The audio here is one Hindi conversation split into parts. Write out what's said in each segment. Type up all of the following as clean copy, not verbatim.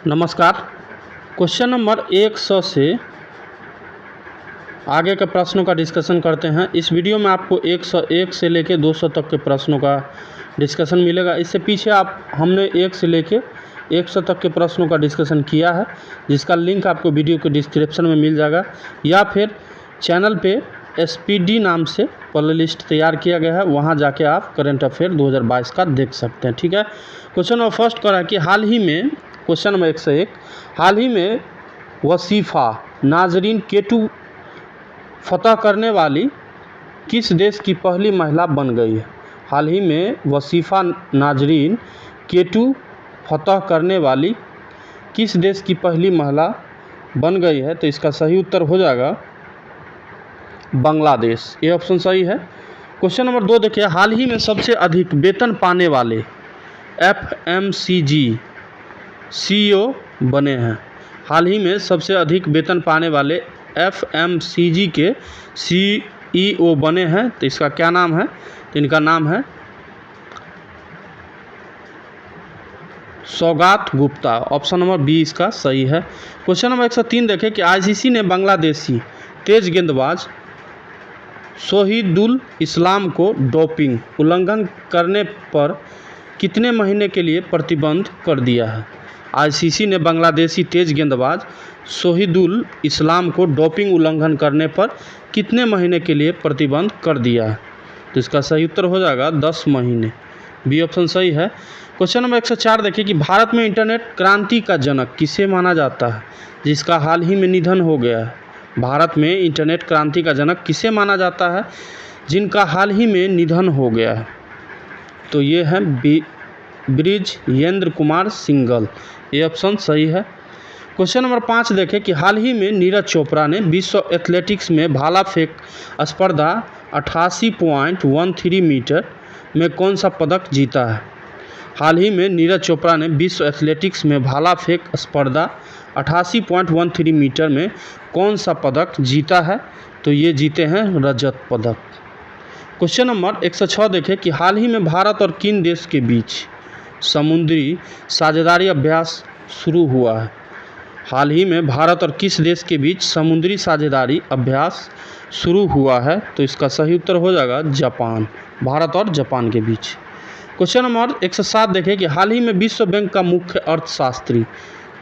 नमस्कार। क्वेश्चन नंबर 100 से आगे के प्रश्नों का डिस्कशन करते हैं। इस वीडियो में आपको 101 से लेकर 200 तक के प्रश्नों का डिस्कशन मिलेगा। इससे पीछे हमने 1 से लेकर 100 तक के प्रश्नों का डिस्कशन किया है, जिसका लिंक आपको वीडियो के डिस्क्रिप्शन में मिल जाएगा, या फिर चैनल पे SPD नाम से प्ले लिस्ट तैयार किया गया है, वहाँ जाके आप करंट अफेयर 2022 का देख सकते हैं। ठीक है। क्वेश्चन नंबर फर्स्ट कर है कि हाल ही में, क्वेश्चन नंबर 101, हाल ही में वसीफ़ा नाजरीन केटू फतह करने वाली किस देश की पहली महिला बन गई है? हाल ही में वसीफ़ा नाजरीन केटू फतह करने वाली किस देश की पहली महिला बन गई है? तो इसका सही उत्तर हो जाएगा बांग्लादेश। ये ऑप्शन सही है। क्वेश्चन नंबर 2 देखिए, हाल ही में सबसे अधिक वेतन पाने वाले FMCG CEO बने हैं। हाल ही में सबसे अधिक वेतन पाने वाले FMCG के CEO बने हैं, तो इसका क्या नाम है? तो इनका नाम है सौगात गुप्ता। ऑप्शन नंबर बी इसका सही है। क्वेश्चन नंबर 103 देखें कि ICC ने बांग्लादेशी तेज गेंदबाज शहीदुल इस्लाम को डोपिंग उल्लंघन करने पर कितने महीने के लिए प्रतिबंध कर दिया है? ICC ने बांग्लादेशी तेज गेंदबाज शहीदुल इस्लाम को डोपिंग उल्लंघन करने पर कितने महीने के लिए प्रतिबंध कर दिया है? तो इसका सही उत्तर हो जाएगा 10 महीने। बी ऑप्शन सही है। क्वेश्चन नंबर 104 देखिए कि भारत में इंटरनेट क्रांति का जनक किसे माना जाता है, जिसका हाल ही में निधन हो गया है? भारत में इंटरनेट क्रांति का जनक किसे माना जाता है, जिनका हाल ही में निधन हो गया है? तो ये है बृजेंद्र कुमार सिंघल। ये ऑप्शन सही है। क्वेश्चन नंबर 5 देखें कि हाल ही में नीरज चोपड़ा ने विश्व एथलेटिक्स में भाला फेंक स्पर्धा 88.13 मीटर में कौन सा पदक जीता है? हाल ही में नीरज चोपड़ा ने विश्व एथलेटिक्स में भाला फेंक स्पर्धा 88.13 मीटर में कौन सा पदक जीता है? तो ये जीते हैं रजत पदक। क्वेश्चन नंबर 106 देखें कि हाल ही में भारत और किन देश के बीच समुद्री साझेदारी अभ्यास शुरू हुआ है? हाल ही में भारत और किस देश के बीच समुद्री साझेदारी अभ्यास शुरू हुआ है? तो इसका सही उत्तर हो जाएगा जापान। भारत और जापान के बीच। क्वेश्चन नंबर 107 देखें कि हाल ही में विश्व बैंक का मुख्य अर्थशास्त्री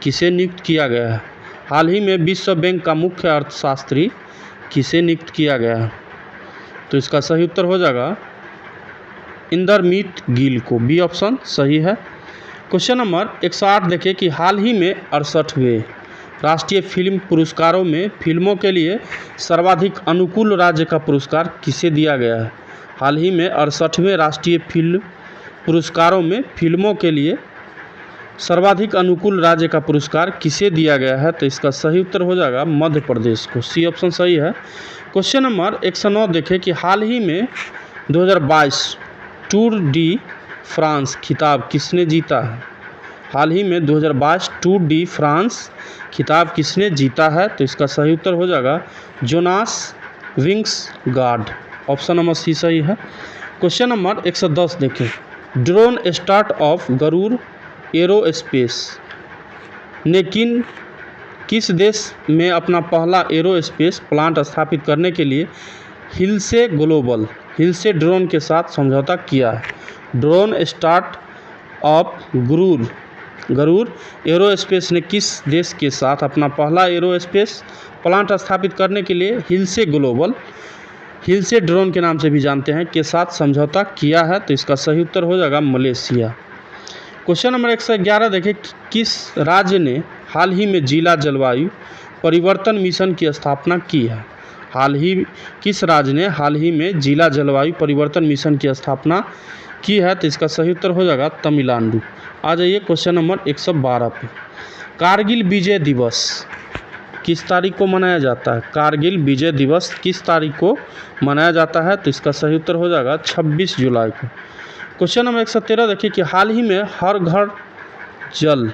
किसे नियुक्त किया गया है? हाल ही में विश्व बैंक का मुख्य अर्थशास्त्री किसे नियुक्त किया गया है? तो इसका सही उत्तर हो जाएगा इंदरमीत गिल को। बी ऑप्शन सही है। क्वेश्चन नंबर 108 देखें कि हाल ही में 68वें राष्ट्रीय फिल्म पुरस्कारों में फिल्मों के लिए सर्वाधिक अनुकूल राज्य का पुरस्कार किसे दिया गया है? हाल ही में 68वें राष्ट्रीय फिल्म पुरस्कारों में फिल्मों के लिए सर्वाधिक अनुकूल राज्य का पुरस्कार किसे दिया गया है? तो इसका सही उत्तर हो जाएगा मध्य प्रदेश को। सी ऑप्शन सही है। क्वेश्चन नंबर 109 देखें कि हाल ही में 2022 टूर डी फ्रांस खिताब किसने जीता है? हाल ही में 2022 टूर डी फ्रांस खिताब किसने जीता है? तो इसका सही उत्तर हो जाएगा Jonas Wingsgaard. Option number C सही है। क्वेश्चन नंबर 110 देखें, drone startup Garuda Aerospace ने किस देश में अपना पहला एरोस्पेस प्लांट स्थापित करने के लिए हिलसे ड्रोन के साथ समझौता किया है? Drone startup Garuda Aerospace ने किस देश के साथ अपना पहला एरोस्पेस प्लांट स्थापित करने के लिए हिलसे ड्रोन के नाम से भी जानते हैं के साथ समझौता किया है? तो इसका सही उत्तर हो जाएगा मलेशिया। क्वेश्चन नंबर 111 देखें, किस राज्य ने हाल ही में जिला जलवायु परिवर्तन मिशन की स्थापना की है? किस राज्य ने हाल ही में जिला जलवायु परिवर्तन मिशन की स्थापना की है? तो इसका सही उत्तर हो जाएगा तमिलनाडु। आ जाइए क्वेश्चन नंबर 112 पे। कारगिल विजय दिवस किस तारीख को मनाया जाता है? कारगिल विजय दिवस किस तारीख को मनाया जाता है? तो इसका सही उत्तर हो जाएगा 26 जुलाई को। क्वेश्चन नंबर 113 देखिए कि हाल ही में हर घर जल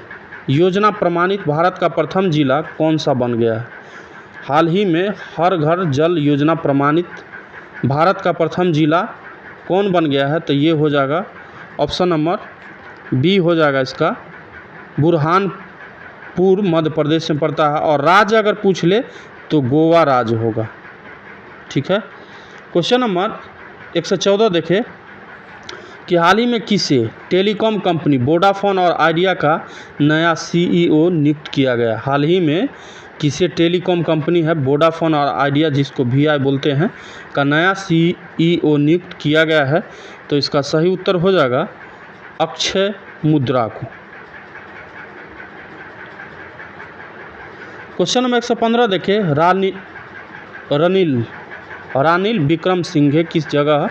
योजना प्रमाणित भारत का प्रथम जिला कौन सा बन गया है? हाल ही में हर घर जल योजना प्रमाणित भारत का प्रथम जिला कौन बन गया है? तो ये हो जाएगा ऑप्शन नंबर बी हो जाएगा इसका पूर्व मध्य प्रदेश में पड़ता है, और राज्य अगर पूछ ले तो गोवा राज्य होगा। ठीक है। क्वेश्चन नंबर 114 देखें कि हाल ही में किसे टेलीकॉम कंपनी वोडाफोन और आइडिया का नया सीईओ नियुक्त किया गया। हाल ही में किसे टेलीकॉम कंपनी है वोडाफोन और आइडिया, जिसको वीआई बोलते हैं, का नया सीईओ नियुक्त किया गया है। तो इसका सही उत्तर हो जाएगा अक्षय मुद्रा को। क्वेश्चन नंबर 115 देखें रानिल विक्रमसिंघे किस जगह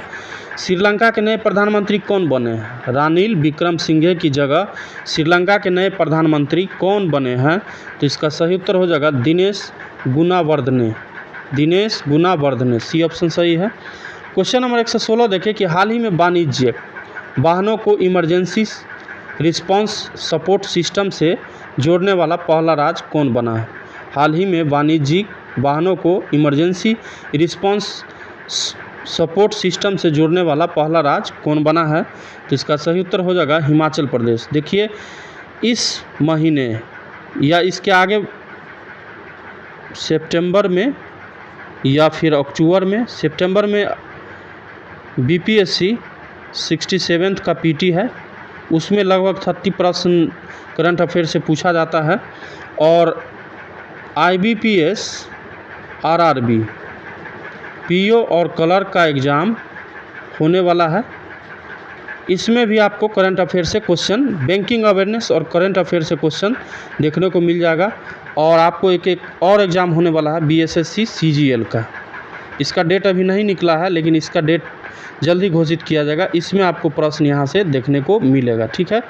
श्रीलंका के नए प्रधानमंत्री कौन बने हैं। रानिल विक्रमसिंघे की जगह श्रीलंका के नए प्रधानमंत्री कौन बने हैं। तो इसका सही उत्तर हो जाएगा दिनेश गुनावर्धने, सी ऑप्शन सही है। क्वेश्चन नंबर 116 देखें कि हाल ही में वाणिज्यिक वाहनों को इमरजेंसी रिस्पांस सपोर्ट सिस्टम से जोड़ने वाला पहला राज्य कौन बना है। हाल ही में वाणिज्यिक वाहनों को इमरजेंसी रिस्पांस सपोर्ट सिस्टम से जोड़ने वाला पहला राज्य कौन बना है। तो इसका सही उत्तर हो जाएगा हिमाचल प्रदेश। देखिए इस महीने या इसके आगे सितंबर में या फिर अक्टूबर में, सितंबर में बीपीएससी 67 का पीटी है, उसमें लगभग 30 प्रश्न करंट अफेयर से पूछा जाता है, और आईबीपीएस आरआरबी पीओ और क्लर्क का एग्ज़ाम होने वाला है। इसमें भी आपको करंट अफेयर से क्वेश्चन, बैंकिंग अवेयरनेस और करंट अफेयर से क्वेश्चन देखने को मिल जाएगा। और आपको एक और एग्ज़ाम होने वाला है बीएसएससी सीजीएल का। इसका डेट अभी नहीं निकला है, लेकिन इसका डेट जल्दी घोषित किया जाएगा। इसमें आपको प्रश्न यहाँ से देखने को मिलेगा। ठीक है।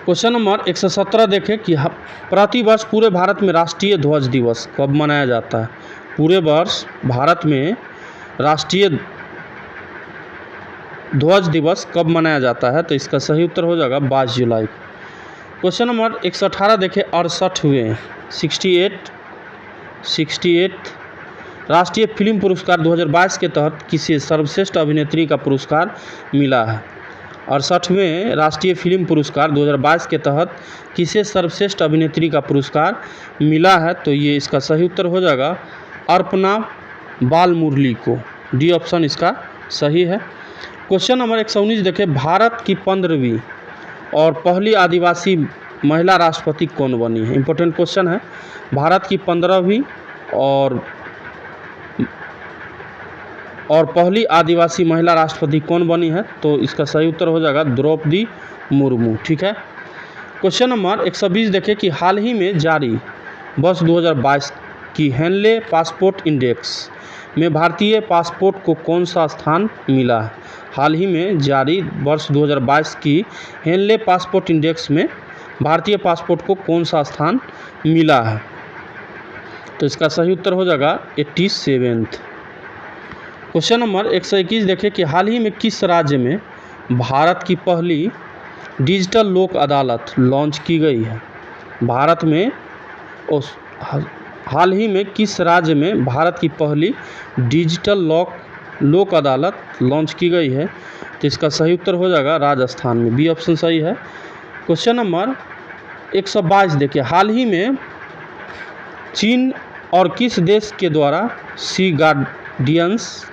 क्वेश्चन नंबर 117 देखें कि प्रतिवर्ष पूरे भारत में राष्ट्रीय ध्वज दिवस कब मनाया जाता है। पूरे वर्ष भारत में राष्ट्रीय ध्वज दिवस कब मनाया जाता है। तो इसका सही उत्तर हो जाएगा 22 जुलाई। क्वेश्चन नंबर 118 देखें 68वें 68 राष्ट्रीय फिल्म पुरस्कार 2022 के तहत किसे सर्वश्रेष्ठ अभिनेत्री का पुरस्कार मिला है। 68वें राष्ट्रीय फिल्म पुरस्कार 2022 के तहत किसे सर्वश्रेष्ठ अभिनेत्री का पुरस्कार मिला है। तो ये इसका सही उत्तर हो जाएगा अर्पणा बालमुरली को, डी ऑप्शन इसका सही है। क्वेश्चन नंबर 119 देखें भारत की 15वीं और पहली आदिवासी महिला राष्ट्रपति कौन बनी है। इंपॉर्टेंट क्वेश्चन है। भारत की 15वीं और पहली आदिवासी महिला राष्ट्रपति कौन बनी है। तो इसका सही उत्तर हो जाएगा द्रौपदी मुर्मू। ठीक है। क्वेश्चन नंबर 120 देखें कि हाल ही में जारी वर्ष 2022 की हेनले पासपोर्ट इंडेक्स में भारतीय पासपोर्ट को कौन सा स्थान मिला है। हाल ही में जारी वर्ष 2022 की हेनले पासपोर्ट इंडेक्स में भारतीय पासपोर्ट को कौन सा स्थान मिला है। तो इसका सही उत्तर हो जाएगा 87th। क्वेश्चन नंबर 121 देखें कि हाल ही में किस राज्य में भारत की पहली डिजिटल लोक अदालत लॉन्च की गई है। भारत में हाल ही में किस राज्य में भारत की पहली डिजिटल लोक अदालत लॉन्च की गई है। तो इसका सही उत्तर हो जाएगा राजस्थान में, बी ऑप्शन सही है। क्वेश्चन नंबर 122 देखिए हाल ही में चीन और किस देश के द्वारा सी गार्डियंस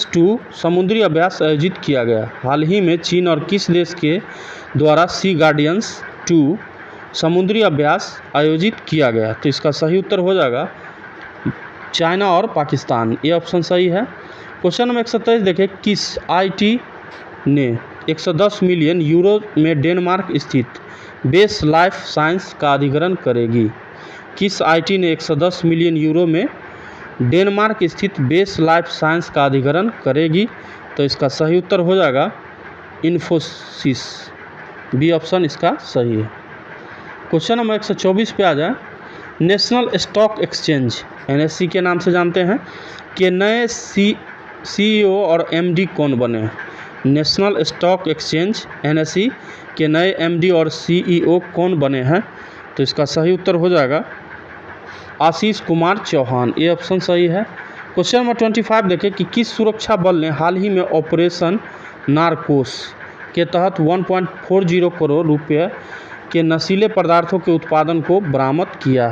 2 समुद्री अभ्यास आयोजित किया गया। हाल ही में चीन और किस देश के द्वारा सी गार्डियंस 2 समुद्री अभ्यास आयोजित किया गया। तो इसका सही उत्तर हो जाएगा चाइना और पाकिस्तान, ये ऑप्शन सही है। क्वेश्चन नंबर 127 देखें किस आईटी ने 110 मिलियन यूरो में डेनमार्क स्थित बेस लाइफ साइंस का अधिग्रहण करेगी। किस आईटी ने 110 मिलियन यूरो में डेनमार्क स्थित बेस लाइफ साइंस का अधिग्रहण करेगी। तो इसका सही उत्तर हो जाएगा इन्फोसिस, बी ऑप्शन इसका सही है। क्वेश्चन नंबर 124 पे आ जाए। नेशनल स्टॉक एक्सचेंज एनएससी के नाम से जानते हैं कि नए सीईओ और एमडी कौन बने हैं। नेशनल स्टॉक एक्सचेंज एनएससी के नए एमडी और सीईओ कौन बने हैं। तो इसका सही उत्तर हो जाएगा आशीष कुमार चौहान, ये ऑप्शन सही है। क्वेश्चन नंबर 25 देखें कि किस सुरक्षा बल ने हाल ही में ऑपरेशन नारकोस के तहत 1.40 करोड़ रुपये के नशीले पदार्थों के उत्पादन को बरामद किया।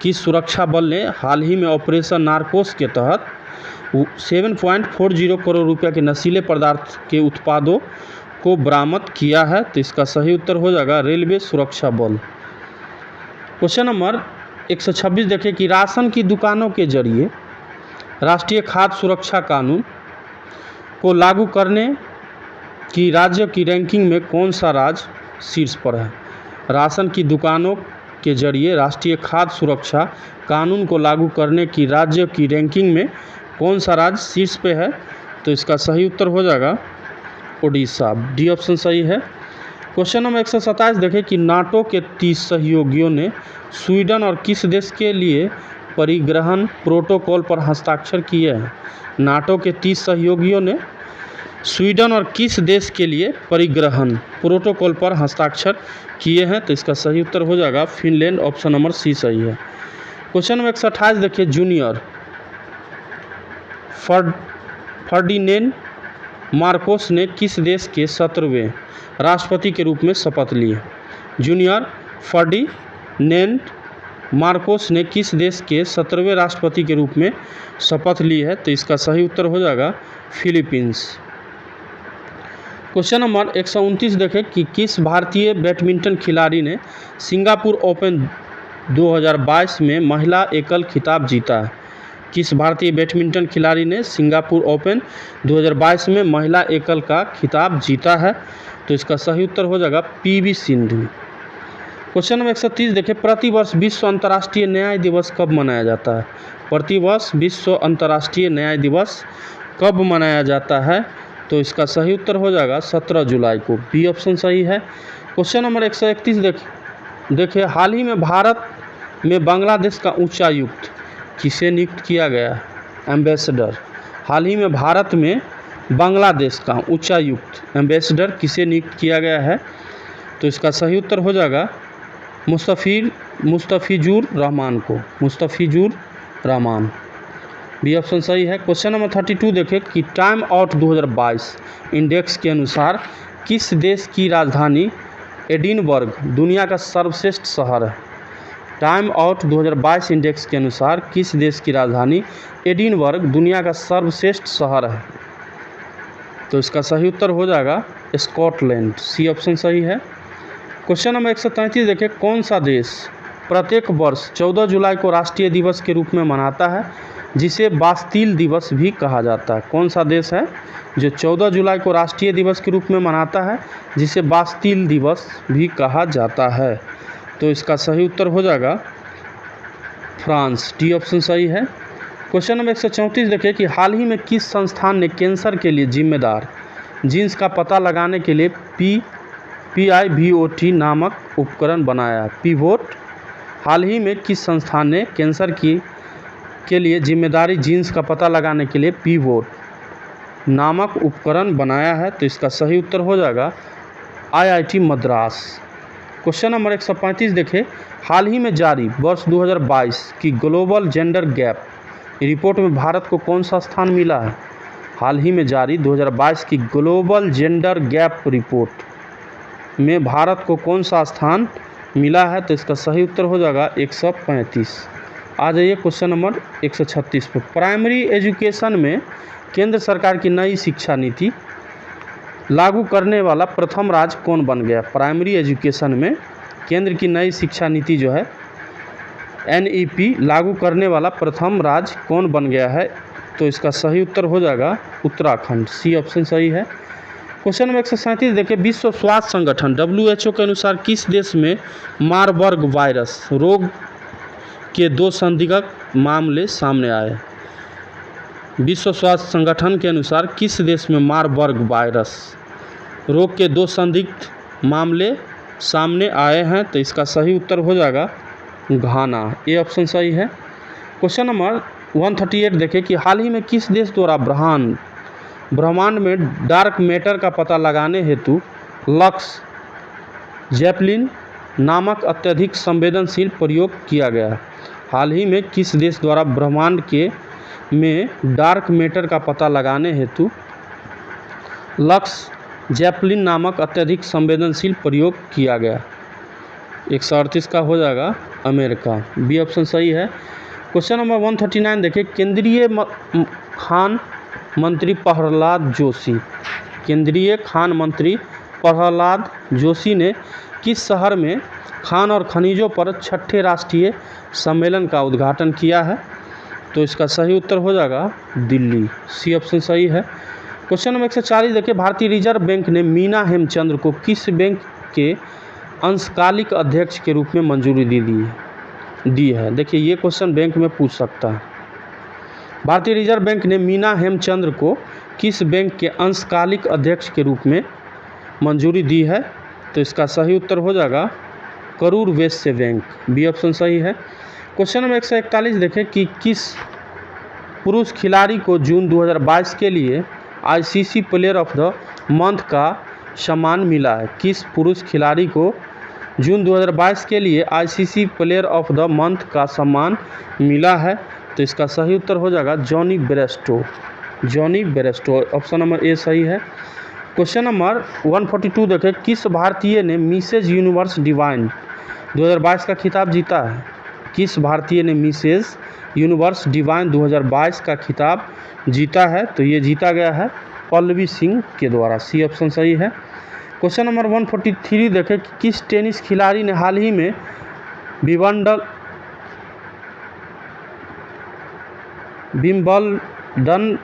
किस सुरक्षा बल ने हाल ही में ऑपरेशन नारकोस के तहत 7.40 करोड़ रुपये के नशीले पदार्थ के उत्पादों को बरामद किया है? तो इसका सही उत्तर हो जाएगा रेलवे सुरक्षा बल। क्वेश्चन नंबर 126 देखें कि राशन की दुकानों के जरिए राष्ट्रीय खाद्य सुरक्षा कानून को लागू करने की राज्य की रैंकिंग में कौन सा राज्य शीर्ष पर है? राशन की दुकानों के जरिए राष्ट्रीय खाद्य सुरक्षा कानून को लागू करने की राज्य की रैंकिंग में कौन सा राज्य शीर्ष पे है? तो इसका सही उत्तर हो जाएगा उड़ीसा, डी ऑप्शन सही है। क्वेश्चन नंबर 127 देखें कि नाटो के 30 सहयोगियों ने स्वीडन और किस देश के लिए परिग्रहण प्रोटोकॉल पर हस्ताक्षर किए हैं? नाटो के 30 सहयोगियों ने स्वीडन और किस देश के लिए परिग्रहण प्रोटोकॉल पर हस्ताक्षर किए हैं? तो इसका सही उत्तर हो जाएगा फिनलैंड, ऑप्शन नंबर सी सही है। क्वेश्चन नंबर 128 देखिए जूनियर फर्डिनेंड मार्कोस ने किस देश के 17वें राष्ट्रपति के रूप में शपथ ली? जूनियर फर्डिनेंड मार्कोस ने किस देश के 17वें राष्ट्रपति के रूप में शपथ ली है? तो इसका सही उत्तर हो जाएगा फिलीपींस। क्वेश्चन नंबर 129 देखें कि किस भारतीय बैडमिंटन खिलाड़ी ने सिंगापुर ओपन 2022 में महिला एकल खिताब जीता है? किस भारतीय बैडमिंटन खिलाड़ी ने सिंगापुर ओपन 2022 में महिला एकल का खिताब जीता है? तो इसका सही उत्तर हो जाएगा पीवी सिंधु। क्वेश्चन नंबर 130 देखें प्रतिवर्ष विश्व अंतर्राष्ट्रीय न्याय दिवस कब मनाया जाता है? प्रतिवर्ष विश्व अंतर्राष्ट्रीय न्याय दिवस कब मनाया जाता है? तो इसका सही उत्तर हो जाएगा 17 जुलाई को, बी ऑप्शन सही है। क्वेश्चन नंबर 131 देखिए हाल ही में भारत में बांग्लादेश का उच्चायुक्त किसे नियुक्त किया गया? एम्बेसडर। हाल ही में भारत में बांग्लादेश का उच्चायुक्त एम्बेसडर किसे नियुक्त किया गया है? तो इसका सही उत्तर हो जाएगा मुस्तफिजुर रहमान को, मुस्तफिजुर रहमान, बी ऑप्शन सही है। क्वेश्चन नंबर 32 देखें कि टाइम आउट 2022 इंडेक्स के अनुसार किस देश की राजधानी एडिनबर्ग दुनिया का सर्वश्रेष्ठ शहर है? टाइम आउट 2022 इंडेक्स के अनुसार किस देश की राजधानी एडिनबर्ग दुनिया का सर्वश्रेष्ठ शहर है? तो इसका सही उत्तर हो जाएगा स्कॉटलैंड, सी ऑप्शन सही है। क्वेश्चन नंबर 133 देखें कौन सा देश प्रत्येक वर्ष 14 जुलाई को राष्ट्रीय दिवस के रूप में मनाता है जिसे बास्तील दिवस भी कहा जाता है? कौन सा देश है जो 14 जुलाई को राष्ट्रीय दिवस के रूप में मनाता है जिसे बास्तील दिवस भी कहा जाता है? तो इसका सही उत्तर हो जाएगा फ्रांस, डी ऑप्शन सही है। क्वेश्चन नंबर 134 देखिए कि हाल ही में किस संस्थान ने कैंसर के लिए जिम्मेदार जीन्स का पता लगाने के लिए PIVOT नामक उपकरण बनाया? पिवोट। हाल ही में किस संस्थान ने कैंसर के लिए जिम्मेदारी जीन्स का पता लगाने के लिए पिवोट नामक उपकरण बनाया है? तो इसका सही उत्तर हो जाएगा IIT मद्रास। क्वेश्चन नंबर 135 देखें हाल ही में जारी वर्ष 2022 की ग्लोबल जेंडर गैप रिपोर्ट में भारत को कौन सा स्थान मिला है? हाल ही में जारी 2022 की ग्लोबल जेंडर गैप रिपोर्ट में भारत को कौन सा स्थान मिला है? तो इसका सही उत्तर हो जाएगा 135। आ जाइए क्वेश्चन नंबर 136 पर। प्राइमरी एजुकेशन में केंद्र सरकार की नई शिक्षा नीति लागू करने वाला प्रथम राज्य कौन बन गया? प्राइमरी एजुकेशन में केंद्र की नई शिक्षा नीति जो है NEP लागू करने वाला प्रथम राज्य कौन बन गया है? तो इसका सही उत्तर हो जाएगा उत्तराखंड, सी ऑप्शन सही है। क्वेश्चन नंबर 137 देखिए विश्व स्वास्थ्य संगठन WHO के अनुसार किस देश में मारबर्ग वायरस रोग के 2 संदिग्ध मामले सामने आए? विश्व स्वास्थ्य संगठन के अनुसार किस देश में मारबर्ग वायरस रोग के 2 संदिग्ध मामले सामने आए हैं? तो इसका सही उत्तर हो जाएगा घाना, ए ऑप्शन सही है। क्वेश्चन नंबर 138 देखें कि हाल ही में किस देश द्वारा ब्रह्मांड में डार्क मैटर का पता लगाने हेतु लक्स जेपलिन नामक अत्यधिक संवेदनशील प्रयोग किया गया? हाल ही में किस देश द्वारा ब्रह्मांड में डार्क मैटर का पता लगाने हेतु लक्स जैपलिन नामक अत्यधिक संवेदनशील प्रयोग किया गया? 138 का हो जाएगा अमेरिका। बी ऑप्शन सही है। क्वेश्चन नंबर 139 देखिए, केंद्रीय खान मंत्री प्रहलाद जोशी, केंद्रीय खान मंत्री प्रहलाद जोशी ने किस शहर में खान और खनिजों पर छठे राष्ट्रीय सम्मेलन का उद्घाटन किया है? तो इसका सही उत्तर हो जाएगा दिल्ली। सी ऑप्शन सही है। क्वेश्चन नंबर 140 देखिए, भारतीय रिजर्व बैंक ने मीना हेमचंद्र को किस बैंक के अंशकालिक अध्यक्ष के रूप में मंजूरी दी है? देखिए ये क्वेश्चन बैंक में पूछ सकता है। भारतीय रिजर्व बैंक ने मीना हेमचंद्र को किस बैंक के अंशकालिक अध्यक्ष के रूप में मंजूरी दी है? तो इसका सही उत्तर हो जाएगा Karur Vysya bank. B option सही है। क्वेश्चन नंबर 141 देखें कि किस पुरुष खिलाड़ी को जून 2022 के लिए ICC player of the month का सम्मान मिला है? किस पुरुष खिलाड़ी को जून 2022 के लिए ICC player of the month का सम्मान मिला है? तो इसका सही उत्तर हो जाएगा Johnny Bairstow. Johnny Bairstow option number A सही है। क्वेश्चन नंबर 142 देखें, किस भारतीय ने मिसेज यूनिवर्स डिवाइन 2022 का खिताब जीता है? किस भारतीय ने मिसेज यूनिवर्स डिवाइन 2022 का खिताब जीता है? तो ये जीता गया है पल्लवी सिंह के द्वारा। सी ऑप्शन सही है। क्वेश्चन नंबर 143 देखें कि किस टेनिस खिलाड़ी ने हाल ही में विंबलडन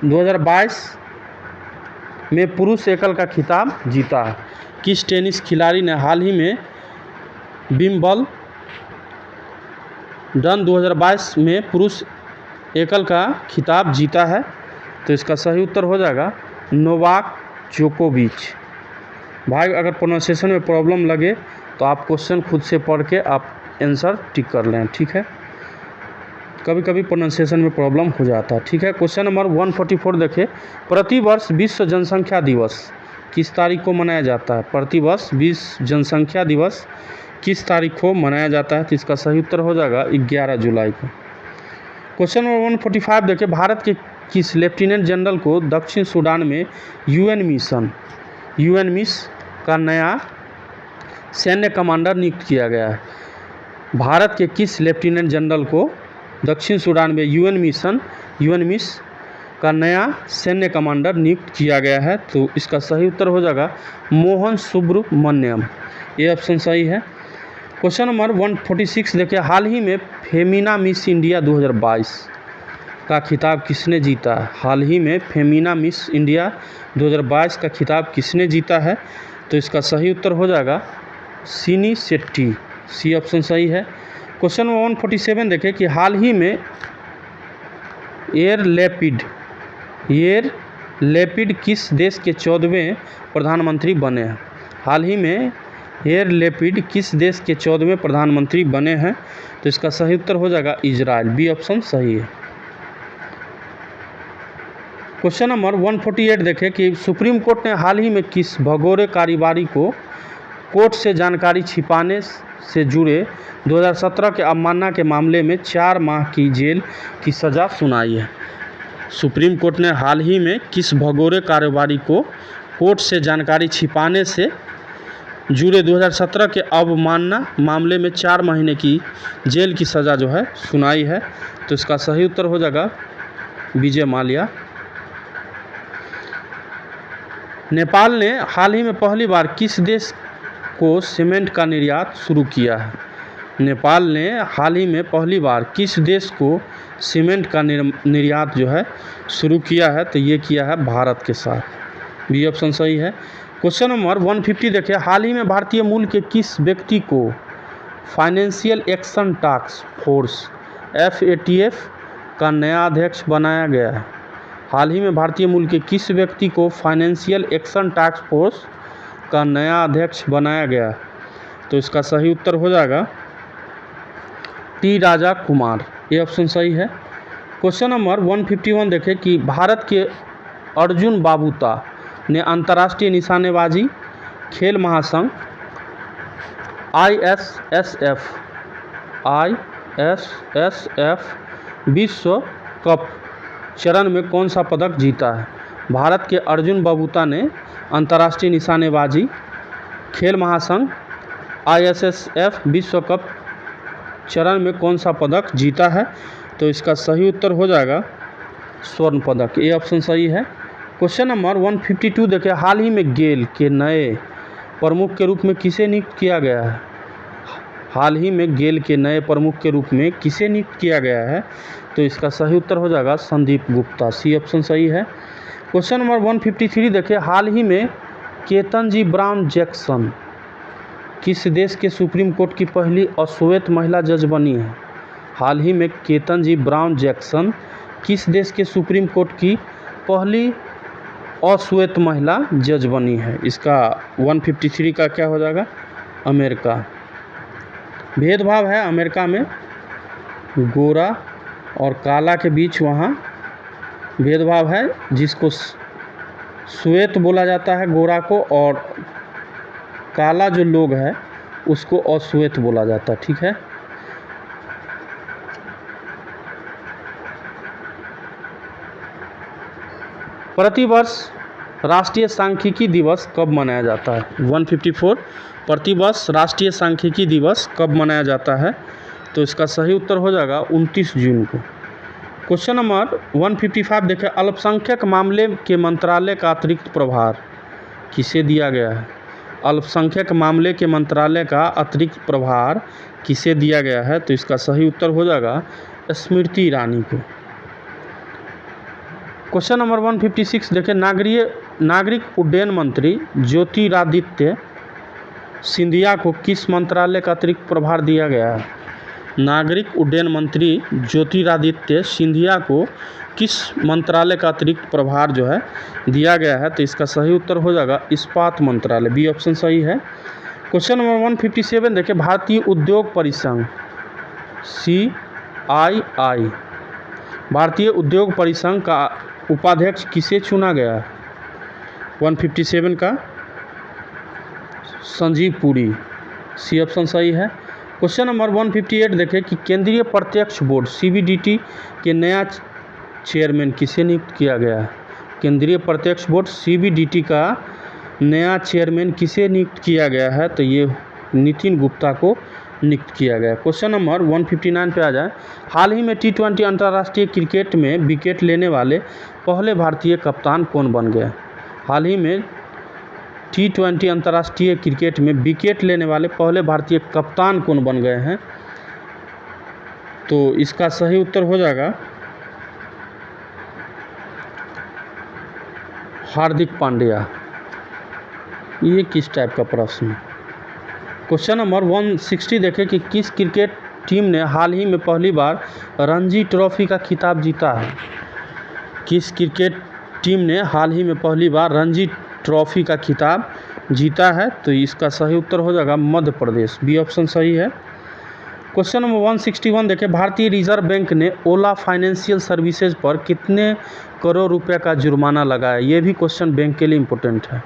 2022 में पुरुष एकल का खिताब जीता है? किस टेनिस खिलाड़ी ने हाल ही में विंबलडन 2022 में पुरुष एकल का खिताब जीता है? तो इसका सही उत्तर हो जाएगा नोवाक जोकोविच। भाई अगर प्रोनाउंसिएशन में प्रॉब्लम लगे तो आप क्वेश्चन खुद से पढ़ के आप आंसर टिक कर लें, ठीक है। कभी कभी प्रोनाउंसिएशन में प्रॉब्लम हो जाता है, ठीक है। क्वेश्चन नंबर 144 देखें, प्रतिवर्ष विश्व जनसंख्या दिवस किस तारीख को मनाया जाता है? प्रतिवर्ष विश्व जनसंख्या दिवस किस तारीख को मनाया जाता है? तो इसका सही उत्तर हो जाएगा 11 जुलाई को। क्वेश्चन नंबर 145 देखें, भारत के किस लेफ्टिनेंट जनरल को दक्षिण सूडान में यूएन मिस का नया सैन्य कमांडर नियुक्त किया गया है? भारत के किस लेफ्टिनेंट जनरल को दक्षिण सूडान में यूएन मिस का नया सैन्य कमांडर नियुक्त किया गया है? तो इसका सही उत्तर हो जाएगा मोहन सुब्रमण्यम। ये ऑप्शन सही है। क्वेश्चन नंबर 146 देखिए, हाल ही में फेमिना मिस इंडिया 2022 का खिताब किसने जीता है? हाल ही में फेमिना मिस इंडिया 2022 का खिताब किसने जीता है? तो इसका सही उत्तर हो जाएगा सिनी शेट्टी। सी ऑप्शन सही है। क्वेश्चन नंबर 147 देखें कि हाल ही में एयर लेपिड किस देश के 14वें प्रधानमंत्री बने हैं? हाल ही में एयर लेपिड किस देश के 14वें प्रधानमंत्री बने हैं? तो इसका सही उत्तर हो जाएगा इजराइल। बी ऑप्शन सही है। क्वेश्चन नंबर 148 देखें कि सुप्रीम कोर्ट ने हाल ही में किस भगोड़े कारोबारी को कोर्ट से जानकारी छिपाने से जुड़े 2017 के अवमानना के मामले में 4 माह की जेल की सज़ा सुनाई है? सुप्रीम कोर्ट ने हाल ही में किस भगोड़े कारोबारी को कोर्ट से जानकारी छिपाने से जुड़े 2017 के अवमानना मामले में 4 महीने की जेल की सज़ा जो है सुनाई है? तो इसका सही उत्तर हो जाएगा विजय माल्या। नेपाल ने हाल ही में पहली बार किस देश को सीमेंट का निर्यात शुरू किया है? नेपाल ने हाल ही में पहली बार किस देश को सीमेंट का निर्यात जो है शुरू किया है? तो ये किया है भारत के साथ। बी ऑप्शन सही है। क्वेश्चन नंबर 150 देखिए, हाल ही में भारतीय मूल के किस व्यक्ति को financial action task force FATF का नया अध्यक्ष बनाया गया है? हाल ही में भारतीय मूल के किस व्यक्ति को फाइनेंशियल एक्शन टास्क फोर्स का नया अध्यक्ष बनाया गया? तो इसका सही उत्तर हो जाएगा T राजा कुमार। ये ऑप्शन सही है। क्वेश्चन नंबर 151 देखें कि भारत के अर्जुन बाबूता ने अंतर्राष्ट्रीय निशानेबाजी खेल महासंघ ISSF विश्व कप चरण में कौन सा पदक जीता है? भारत के अर्जुन बबूता ने अंतर्राष्ट्रीय निशानेबाजी खेल महासंघ ISSF विश्व कप चरण में कौन सा पदक जीता है? तो इसका सही उत्तर हो जाएगा स्वर्ण पदक। ये ऑप्शन सही है। क्वेश्चन नंबर 152 देखिए, हाल ही में गेल के नए प्रमुख के रूप में किसे नियुक्त किया गया है? हाल ही में गेल के नए प्रमुख के रूप में किसे नियुक्त किया गया है? तो इसका सही उत्तर हो जाएगा संदीप गुप्ता। सी ऑप्शन सही है। क्वेश्चन नंबर 153 देखिए, हाल ही में केतनजी ब्राउन जैक्सन किस देश के सुप्रीम कोर्ट की पहली अश्वेत महिला जज बनी है? हाल ही में केतनजी ब्राउन जैक्सन किस देश के सुप्रीम कोर्ट की पहली अश्वेत महिला जज बनी है? इसका 153 का क्या हो जाएगा? अमेरिका। भेदभाव है अमेरिका में, गोरा और काला के बीच वहाँ भेदभाव है, जिसको श्वेत बोला जाता है गोरा को, और काला जो लोग है उसको अश्वेत बोला जाता है। ठीक है। प्रतिवर्ष राष्ट्रीय सांख्यिकी दिवस कब मनाया जाता है? 154 प्रतिवर्ष राष्ट्रीय सांख्यिकी दिवस कब मनाया जाता है? तो इसका सही उत्तर हो जाएगा 29 जून को। क्वेश्चन नंबर 155 देखें, अल्पसंख्यक मामले के मंत्रालय का अतिरिक्त प्रभार किसे दिया गया है? अल्पसंख्यक मामले के मंत्रालय का अतिरिक्त प्रभार किसे दिया गया है? तो इसका सही उत्तर हो जाएगा स्मृति ईरानी को। क्वेश्चन नंबर 156 देखें, नागरिक उड्डयन मंत्री ज्योतिरादित्य सिंधिया को किस मंत्रालय का अतिरिक्त प्रभार दिया गया है? नागरिक उड्डयन मंत्री ज्योतिरादित्य सिंधिया को किस मंत्रालय का अतिरिक्त प्रभार जो है दिया गया है? तो इसका सही उत्तर हो जाएगा इस्पात मंत्रालय। बी ऑप्शन सही है। क्वेश्चन नंबर 157 देखिए, भारतीय उद्योग परिसंघ CII भारतीय उद्योग परिसंघ का उपाध्यक्ष किसे चुना गया है? 157 का संजीव पुरी। सी ऑप्शन सही है। क्वेश्चन नंबर 158 देखें कि केंद्रीय प्रत्यक्ष बोर्ड CBDT के नया चेयरमैन किसे नियुक्त किया गया है? केंद्रीय प्रत्यक्ष बोर्ड CBDT का नया चेयरमैन किसे नियुक्त किया गया है? तो ये नितिन गुप्ता को नियुक्त किया गया। क्वेश्चन नंबर 159 पे आ जाए, हाल ही में T20 अंतर्राष्ट्रीय क्रिकेट में विकेट लेने वाले पहले भारतीय कप्तान कौन बन गए? हाल ही में T20 अंतर्राष्ट्रीय क्रिकेट में विकेट लेने वाले पहले भारतीय कप्तान कौन बन गए हैं? तो इसका सही उत्तर हो जाएगा हार्दिक पांड्या। ये किस टाइप का प्रश्न है? क्वेश्चन नंबर 160 देखें कि किस क्रिकेट टीम ने हाल ही में पहली बार रणजी ट्रॉफी का खिताब जीता है? किस क्रिकेट टीम ने हाल ही में पहली बार रणजी ट्रॉफी का खिताब जीता है? तो इसका सही उत्तर हो जाएगा मध्य प्रदेश। बी ऑप्शन सही है। क्वेश्चन नंबर 161 देखें, भारतीय रिजर्व बैंक ने ओला फाइनेंशियल सर्विसेज पर कितने करोड़ रुपए का जुर्माना लगाया? ये भी क्वेश्चन बैंक के लिए इम्पोर्टेंट है।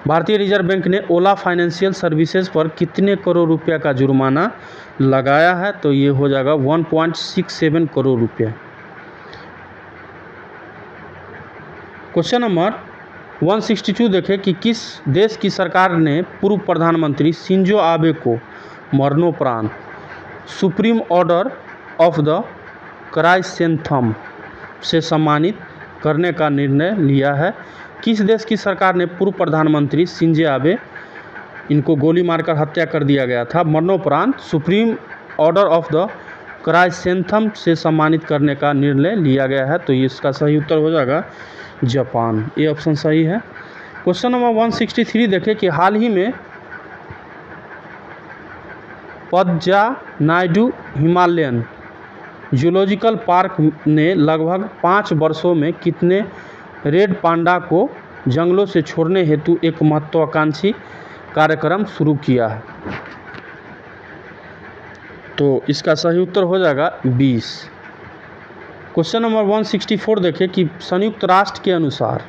भारतीय रिजर्व बैंक ने ओला फाइनेंशियल सर्विसेज पर कितने करोड़ रुपए का जुर्माना लगाया है? तो ये हो जाएगा 1.67 करोड़ रुपये। क्वेश्चन नंबर 162 देखें कि किस देश की सरकार ने पूर्व प्रधानमंत्री शिंजो आबे को मरणोपरांत सुप्रीम ऑर्डर ऑफ द क्राइसेंथम से सम्मानित करने का निर्णय लिया है? किस देश की सरकार ने पूर्व प्रधानमंत्री शिंजो आबे, इनको गोली मारकर हत्या कर दिया गया था, मरणोपरांत सुप्रीम ऑर्डर ऑफ द क्राइसेंथम से सम्मानित करने का निर्णय लिया गया है? तो इसका सही उत्तर हो जाएगा जापान। ये ऑप्शन सही है। क्वेश्चन नंबर 163 देखें कि हाल ही में Padma Naidu Himalayan zoological park ने लगभग 5 वर्षों में कितने रेड पांडा को जंगलों से छोड़ने हेतु एक महत्वाकांक्षी कार्यक्रम शुरू किया है? तो इसका सही उत्तर हो जाएगा 20। क्वेश्चन नंबर 164 देखें कि संयुक्त राष्ट्र के अनुसार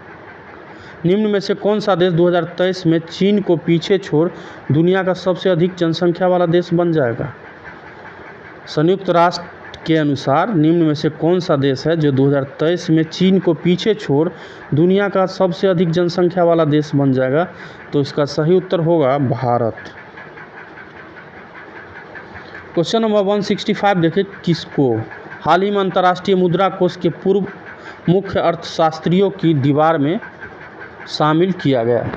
निम्न में से कौन सा देश 2023 में चीन को पीछे छोड़ दुनिया का सबसे अधिक जनसंख्या वाला देश बन जाएगा? संयुक्त राष्ट्र के अनुसार निम्न में से कौन सा देश है जो 2023 में चीन को पीछे छोड़ दुनिया का सबसे अधिक जनसंख्या वाला देश बन जाएगा? तो इसका सही उत्तर होगा भारत। क्वेश्चन नंबर 165 देखिए, किसको हाल ही में अंतर्राष्ट्रीय मुद्रा कोष के पूर्व मुख्य अर्थशास्त्रियों की दीवार में शामिल किया गया?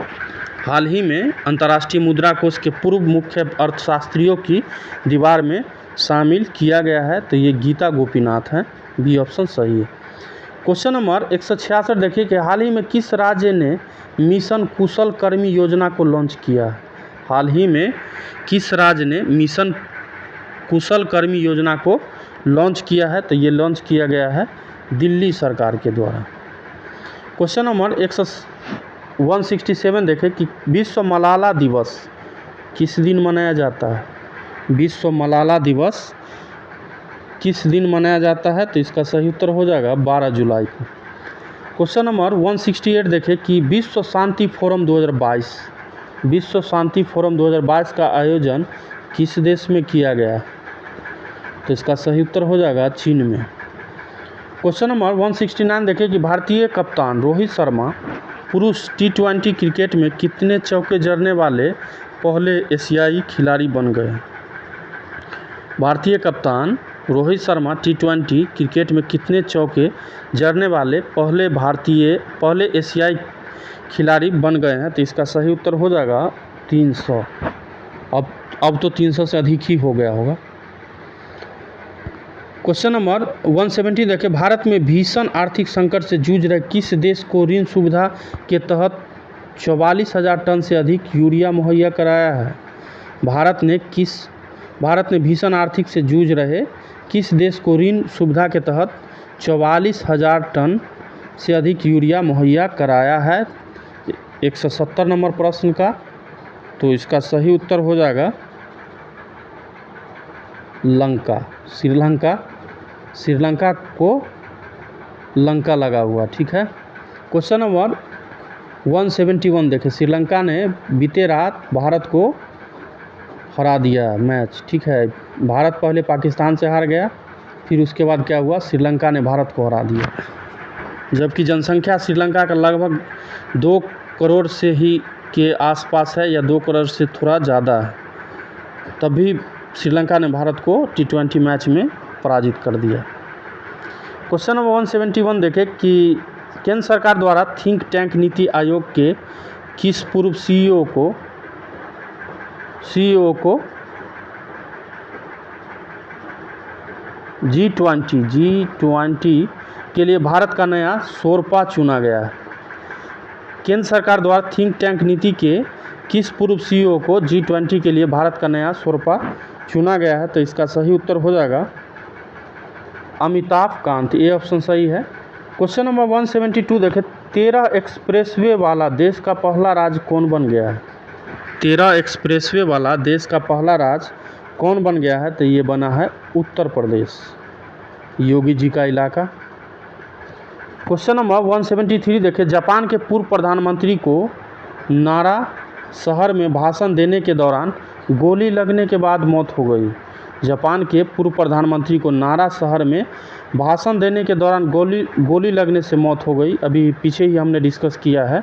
हाल ही में अंतर्राष्ट्रीय मुद्रा कोष के पूर्व मुख्य अर्थशास्त्रियों की दीवार में शामिल किया गया है, तो ये गीता गोपीनाथ हैं। बी ऑप्शन सही है। क्वेश्चन नंबर 166 देखिए कि हाल ही में किस राज्य ने मिशन कुशल कर्मी योजना को लॉन्च किया? हाल ही में किस राज्य ने मिशन कुशल कर्मी योजना को लॉन्च किया है? तो ये लॉन्च किया गया है दिल्ली सरकार के द्वारा। क्वेश्चन नंबर 167 देखें कि विश्व मलाला दिवस किस दिन मनाया जाता है? विश्व मलाला दिवस किस दिन मनाया जाता है? तो इसका सही उत्तर हो जाएगा 12 जुलाई को। क्वेश्चन नंबर 168 देखें कि विश्व शांति फोरम 2022 का आयोजन किस देश में किया गया? तो इसका सही उत्तर हो जाएगा चीन में। क्वेश्चन नंबर 169 देखें कि भारतीय कप्तान रोहित शर्मा पुरुष T20 क्रिकेट में कितने चौके जड़ने वाले पहले एशियाई खिलाड़ी बन गए? भारतीय कप्तान रोहित शर्मा T20 क्रिकेट में कितने चौके जड़ने वाले पहले एशियाई खिलाड़ी बन गए हैं? तो इसका सही उत्तर हो जाएगा 300। अब तो 300 से अधिक ही हो गया होगा। क्वेश्चन नंबर 170 देखें, भारत में भीषण आर्थिक संकट से जूझ रहे किस देश को ऋण सुविधा के तहत 44,000 टन से अधिक यूरिया मुहैया कराया है? भारत ने भीषण आर्थिक से जूझ रहे किस देश को ऋण सुविधा के तहत 44,000 टन से अधिक यूरिया मुहैया कराया है? 170 नंबर प्रश्न का। तो इसका सही उत्तर हो जाएगा लंका। श्रीलंका को लंका लगा हुआ, ठीक है। क्वेश्चन नंबर 171 देखें, श्रीलंका ने बीते रात भारत को हरा दिया मैच, ठीक है। भारत पहले पाकिस्तान से हार गया, फिर उसके बाद क्या हुआ, श्रीलंका ने भारत को हरा दिया। जबकि जनसंख्या श्रीलंका का लगभग 2 करोड़ से ही के आसपास है, या 2 करोड़ से थोड़ा ज़्यादा है, तब भी श्रीलंका ने भारत को T20 मैच में पराजित कर दिया। क्वेश्चन नंबर 171 देखें कि केंद्र सरकार द्वारा थिंक टैंक नीति आयोग के किस पूर्व सीईओ को G20 के लिए भारत का नया शोरपा चुना गया है? केंद्र सरकार द्वारा थिंक टैंक नीति के किस पूर्व सीईओ को G20 के लिए भारत का नया शोरपा चुना गया है? तो इसका सही उत्तर हो जाएगा अमिताभ कांत। ये ऑप्शन सही है। क्वेश्चन नंबर 172 देखें, 13 एक्सप्रेसवे वाला देश का पहला राज्य कौन बन गया है? 13 एक्सप्रेसवे वाला देश का पहला राज्य कौन बन गया है? तो ये बना है उत्तर प्रदेश, योगी जी का इलाका। क्वेश्चन नंबर 173 देखें, जापान के पूर्व प्रधानमंत्री को नारा शहर में भाषण देने के दौरान गोली लगने के बाद मौत हो गई। जापान के पूर्व प्रधानमंत्री को नारा शहर में भाषण देने के दौरान गोली लगने से मौत हो गई। अभी पीछे ही हमने डिस्कस किया है।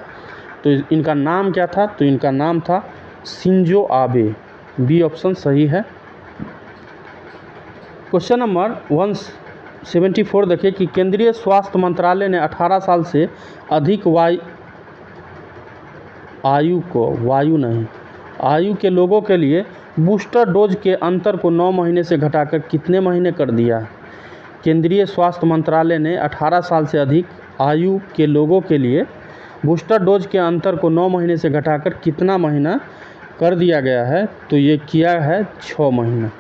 तो इनका नाम क्या था? तो इनका नाम था शिंजो आबे। बी ऑप्शन सही है। क्वेश्चन नंबर 174 देखिए कि केंद्रीय स्वास्थ्य मंत्रालय ने 18 साल से अधिक आयु के लोगों के लिए बूस्टर डोज के अंतर को 9 महीने से घटाकर कितने महीने कर दिया? केंद्रीय स्वास्थ्य मंत्रालय ने 18 साल से अधिक आयु के लोगों के लिए बूस्टर डोज के अंतर को 9 महीने से घटाकर कितना महीना कर दिया गया है? तो ये किया है 6 महीना।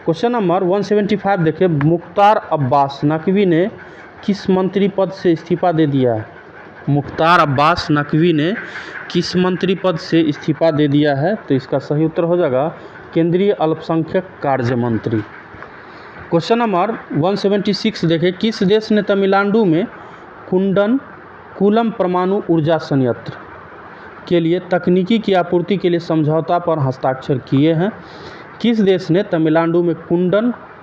क्वेश्चन नंबर 175 देखें, मुख्तार अब्बास नकवी ने किस मंत्री पद से इस्तीफा दे दिया? मुख्तार अब्बास नकवी ने किस मंत्री पद से इस्तीफा दे दिया है? तो इसका सही उत्तर हो जाएगा केंद्रीय अल्पसंख्यक कार्य मंत्री। क्वेश्चन नंबर 176 देखें, किस देश ने तमिलनाडु में कूलम परमाणु ऊर्जा संयंत्र के लिए तकनीकी की आपूर्ति के लिए समझौता पर हस्ताक्षर किए हैं? किस देश ने तमिलनाडु में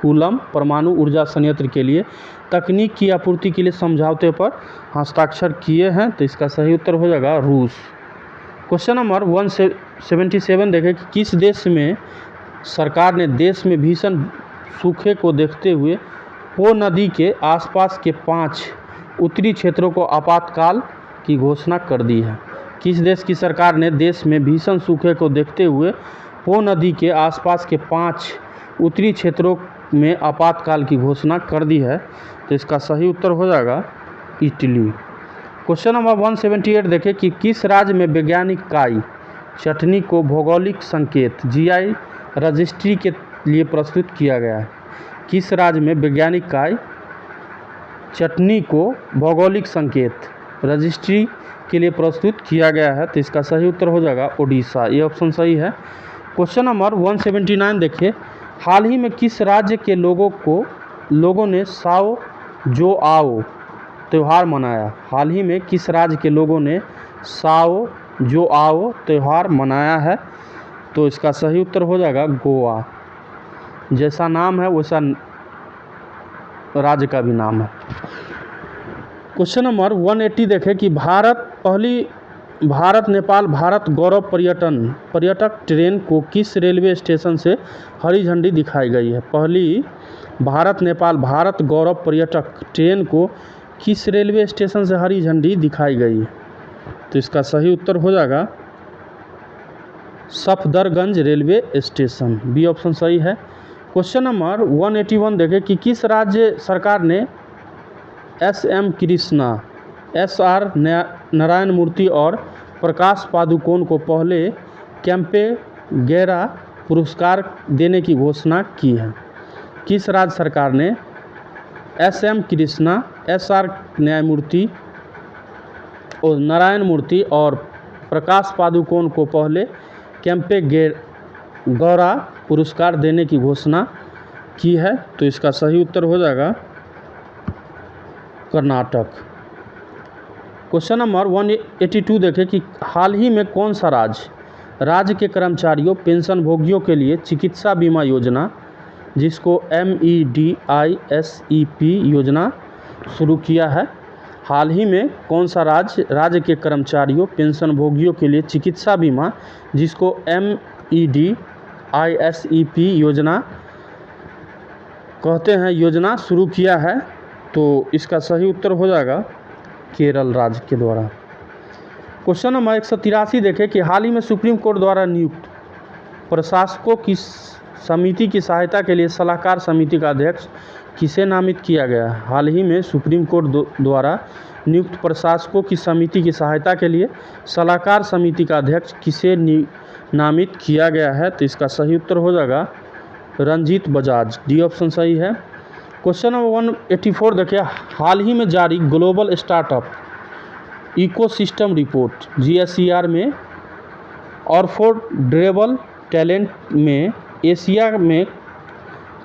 कूलम परमाणु ऊर्जा संयंत्र के लिए तकनीक की आपूर्ति के लिए समझौते पर हस्ताक्षर किए हैं? तो इसका सही उत्तर हो जाएगा रूस। क्वेश्चन नंबर 177 देखें कि किस देश में सरकार ने देश में भीषण सूखे को देखते हुए पो नदी के आसपास के 5 उत्तरी क्षेत्रों को आपातकाल की घोषणा कर दी है? किस देश की सरकार ने देश में भीषण सूखे को देखते हुए पो नदी के आसपास के 5 उत्तरी क्षेत्रों में आपातकाल की घोषणा कर दी है? तो इसका सही उत्तर हो जाएगा इटली। क्वेश्चन नंबर 178 देखें कि किस राज्य में वैज्ञानिक काई चटनी को भौगोलिक संकेत जीआई रजिस्ट्री के लिए प्रस्तुत किया गया है? किस राज्य में वैज्ञानिक काई चटनी को भौगोलिक संकेत रजिस्ट्री के लिए प्रस्तुत किया गया है? तो इसका सही उत्तर हो जाएगा ओडिशा। ये ऑप्शन सही है। क्वेश्चन नंबर 179 देखिए, हाल ही में किस राज्य के लोगों ने साओ जो आओ त्यौहार मनाया? हाल ही में किस राज्य के लोगों ने साओ जो आओ त्यौहार मनाया है? तो इसका सही उत्तर हो जाएगा गोवा। जैसा नाम है वैसा राज्य का भी नाम है। क्वेश्चन नंबर 180 देखें कि भारत नेपाल भारत गौरव पर्यटक ट्रेन को किस रेलवे स्टेशन से हरी झंडी दिखाई गई है? पहली भारत नेपाल भारत गौरव पर्यटक ट्रेन को किस रेलवे स्टेशन से हरी झंडी दिखाई गई है? तो इसका सही उत्तर हो जाएगा Safdarjung railway station. B option सही है। क्वेश्चन नंबर 181 देखें कि किस राज्य सरकार ने एस.एम. कृष्णा, एस.आर. नारायण मूर्ति और प्रकाश पादुकोण को पहले कैंपेगौड़ा पुरस्कार देने की घोषणा की है? किस राज्य सरकार ने एस.एम. कृष्णा, एस.आर. न्यायमूर्ति और नारायण मूर्ति और प्रकाश पादुकोण को पहले कैंपेगौड़ा पुरस्कार देने की घोषणा की है? तो इसका सही उत्तर हो जाएगा कर्नाटक। क्वेश्चन नंबर 182 देखें कि हाल ही में कौन सा राज्य के कर्मचारियों पेंशन भोगियों के लिए चिकित्सा बीमा योजना जिसको MEDISEP योजना शुरू किया है? हाल ही में कौन सा राज्य के कर्मचारियों पेंशन भोगियों के लिए चिकित्सा बीमा जिसको MEDISEP योजना कहते हैं योजना शुरू किया है? तो इसका सही उत्तर हो जाएगा केरल राज्य के द्वारा। क्वेश्चन नंबर 183 देखें कि हाल ही में सुप्रीम कोर्ट द्वारा नियुक्त प्रशासकों की समिति की सहायता के लिए सलाहकार समिति का अध्यक्ष किसे नामित किया गया है? हाल ही में सुप्रीम कोर्ट द्वारा नियुक्त प्रशासकों की समिति की सहायता के लिए सलाहकार समिति का अध्यक्ष किसे नामित किया गया है? तो इसका सही उत्तर हो जाएगा रंजीत बजाज। डी ऑप्शन सही है। क्वेश्चन नंबर 184 देखिए, हाल ही में जारी global startup ecosystem report GSER में अफोर्डेबल टैलेंट में एशिया में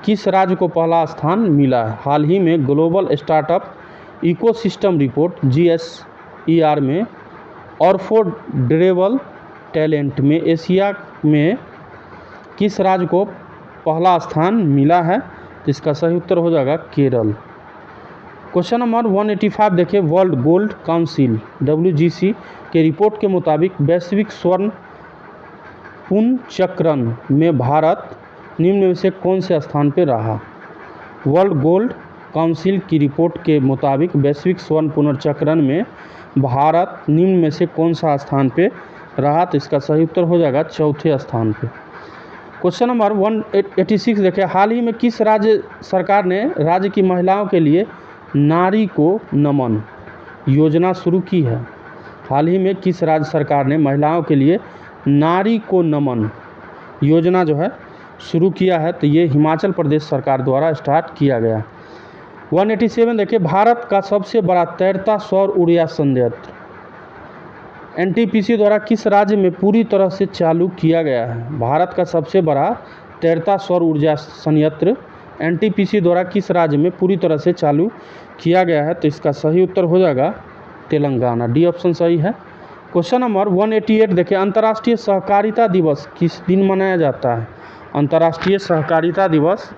किस राज्य को पहला स्थान मिला है? हाल ही में global startup ecosystem report GSER में अफोर्डेबल टैलेंट में एशिया में किस राज्य को पहला स्थान मिला है? तो इसका सही उत्तर हो जाएगा केरल। क्वेश्चन नंबर 185 देखिए, वर्ल्ड गोल्ड काउंसिल WGC के रिपोर्ट के मुताबिक वैश्विक स्वर्ण पुनर्चक्रण में भारत निम्न में से कौन से स्थान पर रहा? वर्ल्ड गोल्ड काउंसिल की रिपोर्ट के मुताबिक वैश्विक स्वर्ण पुनर्चक्रण में भारत निम्न में से कौन सा स्थान पे रहा? तो इसका सही उत्तर हो जाएगा चौथे स्थान पे। क्वेश्चन नंबर 186 देखें, हाल ही में किस राज्य सरकार ने राज्य की महिलाओं के लिए नारी को नमन योजना शुरू की है? हाल ही में किस राज्य सरकार ने महिलाओं के लिए नारी को नमन योजना जो है शुरू किया है? तो ये हिमाचल प्रदेश सरकार द्वारा स्टार्ट किया गया। 187 देखिए, भारत का सबसे बड़ा तैरता सौर ऊर्जा संयंत्र NTPC द्वारा किस राज्य में पूरी तरह से चालू किया गया है? भारत का सबसे बड़ा तैरता सौर ऊर्जा संयंत्र NTPC द्वारा किस राज्य में पूरी तरह से चालू किया गया है? तो इसका सही उत्तर हो जाएगा तेलंगाना। डी ऑप्शन सही है। क्वेश्चन नंबर 188 देखिए, अंतर्राष्ट्रीय सहकारिता दिवस किस दिन मनाया जाता है? अंतर्राष्ट्रीय सहकारिता दिवस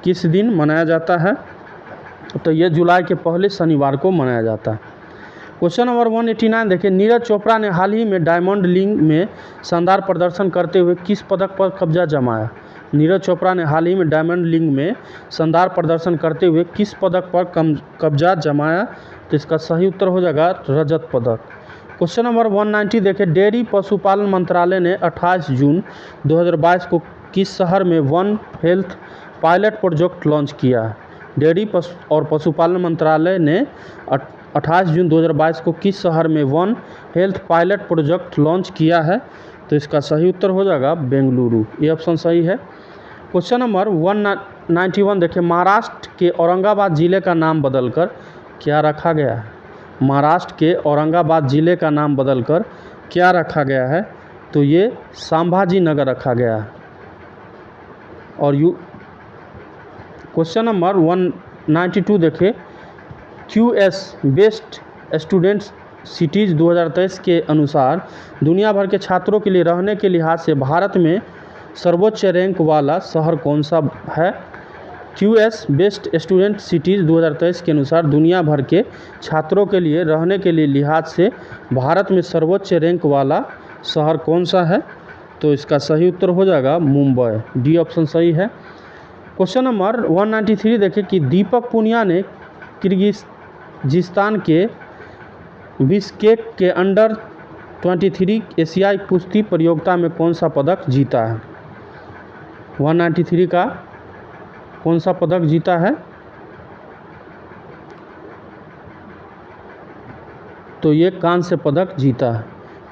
किस दिन मनाया जाता है? तो ये जुलाई के पहले शनिवार को मनाया जाता है। क्वेश्चन नंबर 189 देखिए, नीरज चोपड़ा ने हाल ही में डायमंड लीग में शानदार प्रदर्शन करते हुए किस पदक पर कब्जा जमाया? नीरज चोपड़ा ने हाल ही में डायमंड लीग में शानदार प्रदर्शन करते हुए किस पदक पर कब्जा जमाया? तो इसका सही उत्तर हो जाएगा रजत पदक। क्वेश्चन नंबर 190 देखिए, डेयरी पशुपालन मंत्रालय ने 28 जून 2022 को किस शहर में one health pilot project launch किया है? डेयरी और पशुपालन मंत्रालय ने 28 जून 2022 को किस शहर में one health pilot project launch किया है? तो इसका सही उत्तर हो जाएगा बेंगलुरु। ये ऑप्शन सही है। क्वेश्चन नंबर 191 देखिए, महाराष्ट्र के औरंगाबाद जिले का नाम बदलकर क्या रखा गया है? महाराष्ट्र के औरंगाबाद जिले का नाम बदलकर क्या रखा गया है? तो ये संभाजी नगर रखा गया है। और क्वेश्चन नंबर 192 देखिए, QS बेस्ट स्टूडेंट सिटीज़ 2023 के अनुसार दुनिया भर के छात्रों के लिए रहने के लिहाज से भारत में सर्वोच्च रैंक वाला शहर कौन सा है? QS बेस्ट स्टूडेंट सिटीज़ 2023 के अनुसार दुनिया भर के छात्रों के लिए रहने के लिए लिहाज से भारत में सर्वोच्च रैंक वाला शहर कौन सा है? तो इसका सही उत्तर हो जाएगा मुंबई। डी ऑप्शन सही है। क्वेश्चन नंबर 193 देखिए कि दीपक पुनिया ने किर्गिज़स्तान के बिश्केक के अंडर 23 एशियाई कुश्ती प्रतियोगिता में कौन सा पदक जीता है? 193 का कौन सा पदक जीता है? तो ये कांस्य पदक जीता है।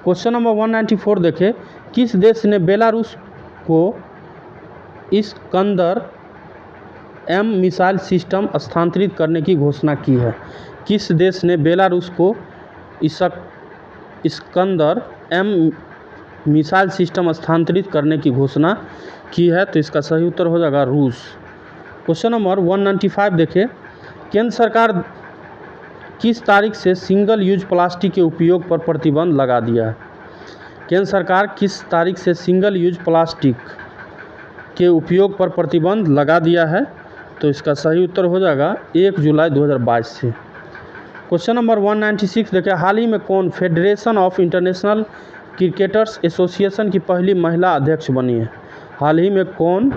क्वेश्चन नंबर 194 देखें, किस देश ने बेलारूस को इस्कंदर M मिसाइल सिस्टम स्थानांतरित करने की घोषणा की है? किस देश ने बेलारूस को इस्कंदर M मिसाइल सिस्टम स्थानांतरित करने की घोषणा की है? तो इसका सही उत्तर हो जाएगा रूस। क्वेश्चन नंबर 195 देखें, केंद्र सरकार किस तारीख से सिंगल यूज प्लास्टिक के उपयोग पर प्रतिबंध लगा दिया है? केंद्र सरकार किस तारीख से सिंगल यूज प्लास्टिक के उपयोग पर प्रतिबंध लगा दिया है? तो इसका सही उत्तर हो जाएगा 1 जुलाई 2022 से। क्वेश्चन नंबर 196 देखें, हाल ही में कौन federation of international cricketers association की पहली महिला अध्यक्ष बनी है? हाल ही में कौन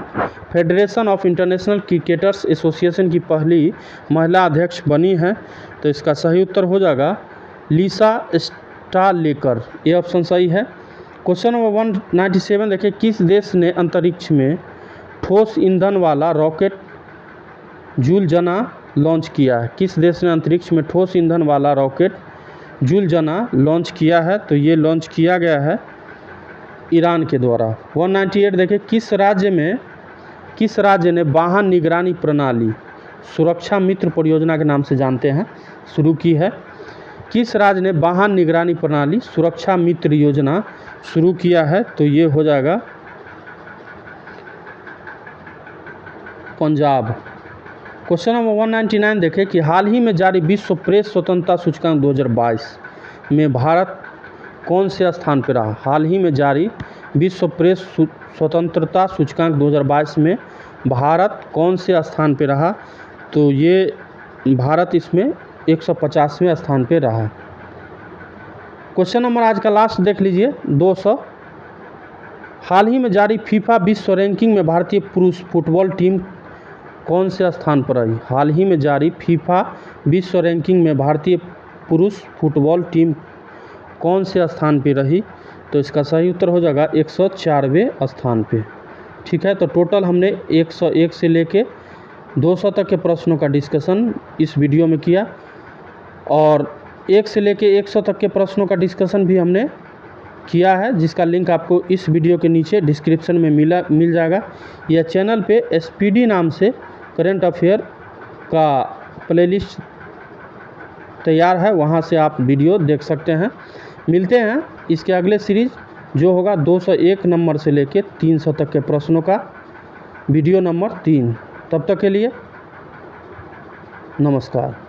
federation of international cricketers association की पहली महिला अध्यक्ष बनी है? तो इसका सही उत्तर हो जाएगा लिसा स्टालेकर। ये ऑप्शन सही है। क्वेश्चन नंबर 197 देखिए, किस देश ने अंतरिक्ष में ठोस ईंधन वाला रॉकेट जूल जना लॉन्च किया है? किस देश ने अंतरिक्ष में ठोस ईंधन वाला रॉकेट जूल जना लॉन्च किया है? तो ये लॉन्च किया गया है ईरान के द्वारा। 198 देखिए, किस राज्य ने वाहन निगरानी प्रणाली सुरक्षा मित्र परियोजना के नाम से जानते हैं शुरू की है? किस राज्य ने वाहन निगरानी प्रणाली सुरक्षा मित्र योजना शुरू किया है? तो ये हो जाएगा पंजाब। क्वेश्चन नंबर 199 देखें कि हाल ही में जारी विश्व प्रेस स्वतंत्रता सूचकांक 2022 में भारत कौन से स्थान पर रहा? हाल ही में जारी विश्व प्रेस स्वतंत्रता सूचकांक 2022 में भारत कौन से स्थान पर रहा? तो ये भारत इसमें 150वें स्थान पर रहा। क्वेश्चन नंबर आज का लास्ट देख लीजिए 200। हाल ही में जारी फीफा विश्व रैंकिंग में भारतीय पुरुष फुटबॉल टीम कौन से स्थान पर रही? हाल ही में जारी फीफा विश्व रैंकिंग में भारतीय पुरुष फुटबॉल टीम कौन से स्थान पर रही? तो इसका सही उत्तर हो जाएगा 104वें स्थान पे। ठीक है, तो टोटल हमने 101 से लेके 200 तक के प्रश्नों का डिस्कशन इस वीडियो में किया और 1 से लेके 100 तक के प्रश्नों का डिस्कशन भी हमने किया है, जिसका लिंक आपको इस वीडियो के नीचे डिस्क्रिप्शन में मिल जाएगा। यह चैनल पे SPD नाम से करंट अफेयर का प्लेलिस्ट तैयार है, वहाँ से आप वीडियो देख सकते हैं। मिलते हैं इसके अगले सीरीज़ जो होगा 201 नंबर से लेके 300 तक के प्रश्नों का वीडियो नंबर 3। तब तक के लिए नमस्कार।